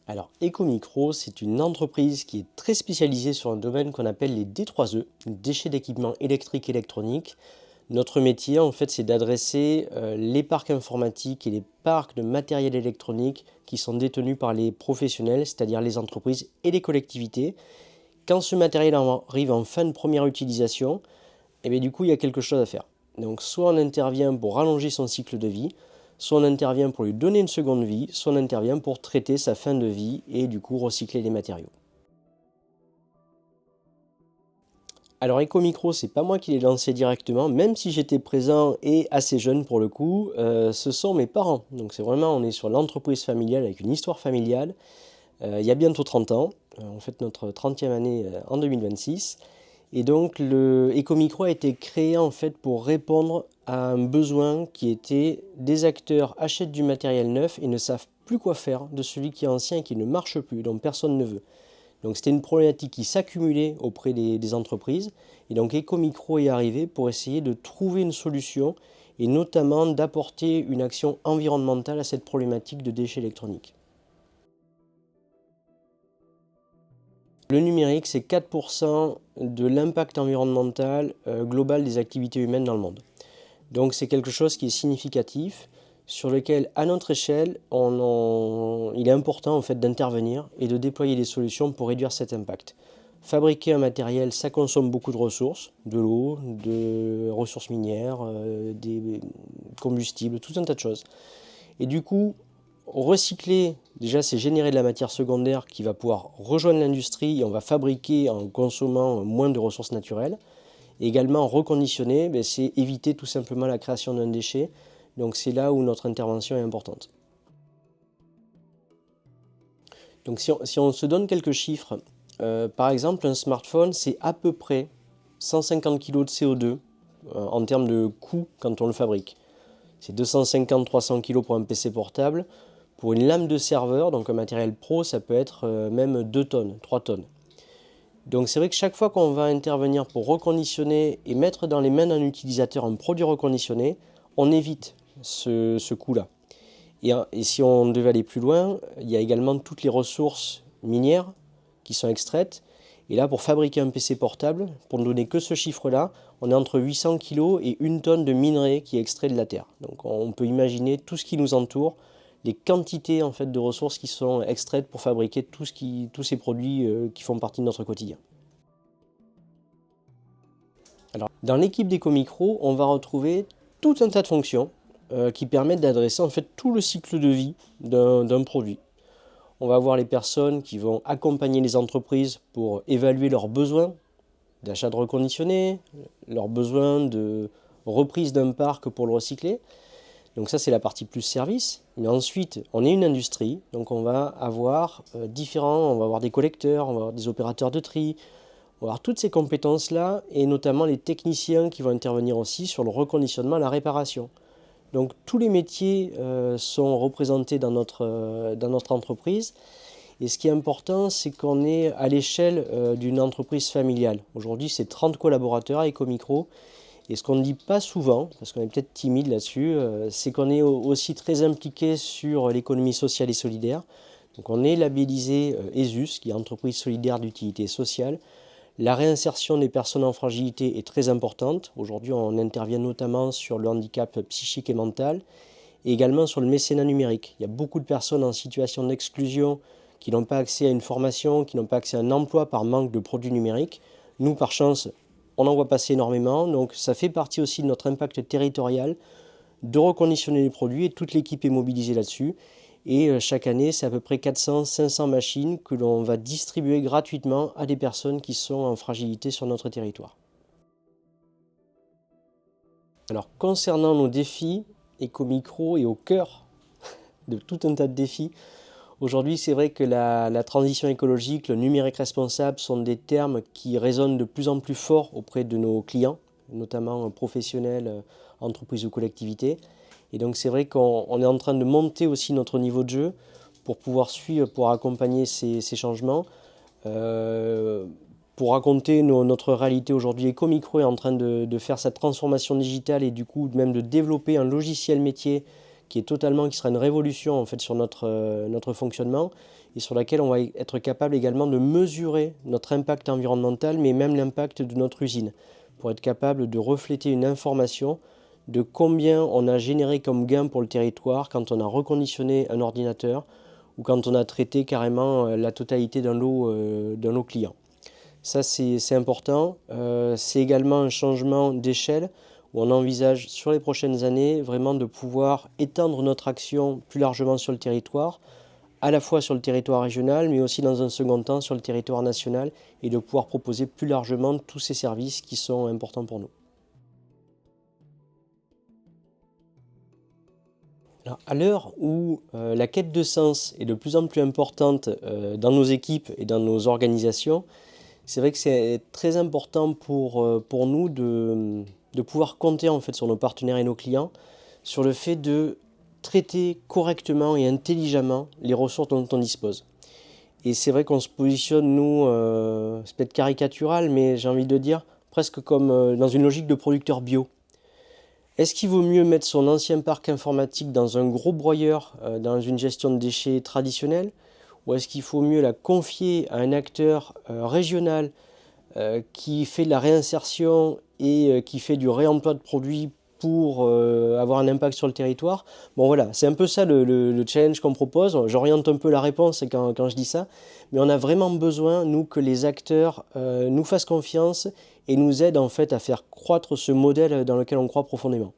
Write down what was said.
Alors, Ecomicro, c'est une entreprise qui est très spécialisée sur un domaine qu'on appelle les D3E, déchets d'équipements électriques et électroniques. Notre métier, en fait, c'est d'adresser les parcs informatiques et les parcs de matériel électronique qui sont détenus par les professionnels, c'est-à-dire les entreprises et les collectivités. Quand ce matériel arrive en fin de première utilisation, et bien du coup, il y a quelque chose à faire. Donc, soit on intervient pour rallonger son cycle de vie, soit on intervient pour lui donner une seconde vie, soit on intervient pour traiter sa fin de vie et du coup recycler les matériaux. Alors Ecomicro, c'est pas moi qui l'ai lancé directement, même si j'étais présent et assez jeune pour le coup, ce sont mes parents. Donc c'est vraiment, on est sur l'entreprise familiale avec une histoire familiale. Il y a bientôt 30 ans, on fête notre 30e année en 2026. Et donc le Ecomicro a été créé en fait pour répondre à un besoin qui était des acteurs achètent du matériel neuf et ne savent plus quoi faire de celui qui est ancien et qui ne marche plus, dont personne ne veut. Donc c'était une problématique qui s'accumulait auprès des entreprises. Et donc Ecomicro est arrivé pour essayer de trouver une solution et notamment d'apporter une action environnementale à cette problématique de déchets électroniques. Le numérique, c'est 4% de l'impact environnemental global des activités humaines dans le monde. Donc c'est quelque chose qui est significatif, sur lequel, à notre échelle, il est important en fait, d'intervenir et de déployer des solutions pour réduire cet impact. Fabriquer un matériel, ça consomme beaucoup de ressources, de l'eau, de ressources minières, des combustibles, tout un tas de choses. Et du coup, recycler, déjà, c'est générer de la matière secondaire qui va pouvoir rejoindre l'industrie et on va fabriquer en consommant moins de ressources naturelles. Et également, reconditionner, ben, c'est éviter tout simplement la création d'un déchet. Donc c'est là où notre intervention est importante. Donc si on se donne quelques chiffres, par exemple, un smartphone, c'est à peu près 150 kg de CO2 en termes de coût quand on le fabrique. C'est 250-300 kg pour un PC portable. Pour une lame de serveur, donc un matériel pro, ça peut être même 2 tonnes, 3 tonnes. Donc c'est vrai que chaque fois qu'on va intervenir pour reconditionner et mettre dans les mains d'un utilisateur un produit reconditionné, on évite ce coût-là. Et si on devait aller plus loin, il y a également toutes les ressources minières qui sont extraites. Et là, pour fabriquer un PC portable, pour ne donner que ce chiffre-là, on est entre 800 kg et 1 tonne de minerai qui est extrait de la terre. Donc on peut imaginer tout ce qui nous entoure, les quantités en fait, de ressources qui sont extraites pour fabriquer tous ces produits qui font partie de notre quotidien. Alors, dans l'équipe d'Ecomicro, on va retrouver tout un tas de fonctions qui permettent d'adresser en fait tout le cycle de vie d'un produit. On va avoir les personnes qui vont accompagner les entreprises pour évaluer leurs besoins d'achat de reconditionné, leurs besoins de reprise d'un parc pour le recycler. Donc ça, c'est la partie plus service. Mais ensuite, on est une industrie, donc on va avoir on va avoir des collecteurs, on va avoir des opérateurs de tri, on va avoir toutes ces compétences-là, et notamment les techniciens qui vont intervenir aussi sur le reconditionnement et la réparation. Donc tous les métiers sont représentés dans notre entreprise. Et ce qui est important, c'est qu'on est à l'échelle d'une entreprise familiale. Aujourd'hui, c'est 30 collaborateurs à Ecomicro. Et ce qu'on ne dit pas souvent, parce qu'on est peut-être timide là-dessus, c'est qu'on est aussi très impliqué sur l'économie sociale et solidaire. Donc on est labellisé ESUS, qui est entreprise solidaire d'utilité sociale. La réinsertion des personnes en fragilité est très importante. Aujourd'hui, on intervient notamment sur le handicap psychique et mental et également sur le mécénat numérique. Il y a beaucoup de personnes en situation d'exclusion qui n'ont pas accès à une formation, qui n'ont pas accès à un emploi par manque de produits numériques. Nous, par chance, on en voit passer énormément, donc ça fait partie aussi de notre impact territorial de reconditionner les produits et toute l'équipe est mobilisée là-dessus. Et chaque année, c'est à peu près 400-500 machines que l'on va distribuer gratuitement à des personnes qui sont en fragilité sur notre territoire. Alors concernant nos défis, Ecomicro est au cœur de tout un tas de défis. Aujourd'hui, c'est vrai que la transition écologique, le numérique responsable sont des termes qui résonnent de plus en plus fort auprès de nos clients, notamment professionnels, entreprises ou collectivités. Et donc c'est vrai qu'on est en train de monter aussi notre niveau de jeu pour pouvoir suivre, pour accompagner ces changements. Pour raconter notre réalité aujourd'hui, Ecomicro est en train de faire cette transformation digitale et du coup même de développer un logiciel métier qui sera une révolution en fait sur notre fonctionnement et sur laquelle on va être capable également de mesurer notre impact environnemental, mais même l'impact de notre usine, pour être capable de refléter une information de combien on a généré comme gain pour le territoire quand on a reconditionné un ordinateur ou quand on a traité carrément la totalité d'un lot client. Ça, c'est important. C'est également un changement d'échelle où on envisage sur les prochaines années vraiment de pouvoir étendre notre action plus largement sur le territoire, à la fois sur le territoire régional, mais aussi dans un second temps sur le territoire national, et de pouvoir proposer plus largement tous ces services qui sont importants pour nous. Alors, à l'heure où la quête de sens est de plus en plus importante dans nos équipes et dans nos organisations, c'est vrai que c'est très important pour nous de pouvoir compter en fait sur nos partenaires et nos clients, sur le fait de traiter correctement et intelligemment les ressources dont on dispose. Et c'est vrai qu'on se positionne, nous, c'est peut-être caricatural, mais j'ai envie de dire presque comme dans une logique de producteur bio. Est-ce qu'il vaut mieux mettre son ancien parc informatique dans un gros broyeur, dans une gestion de déchets traditionnelle, ou est-ce qu'il faut mieux la confier à un acteur régional qui fait de la réinsertion et qui fait du réemploi de produits pour avoir un impact sur le territoire? Bon voilà, c'est un peu ça le challenge qu'on propose. J'oriente un peu la réponse quand je dis ça, mais on a vraiment besoin, nous, que les acteurs nous fassent confiance et nous aident en fait à faire croître ce modèle dans lequel on croit profondément.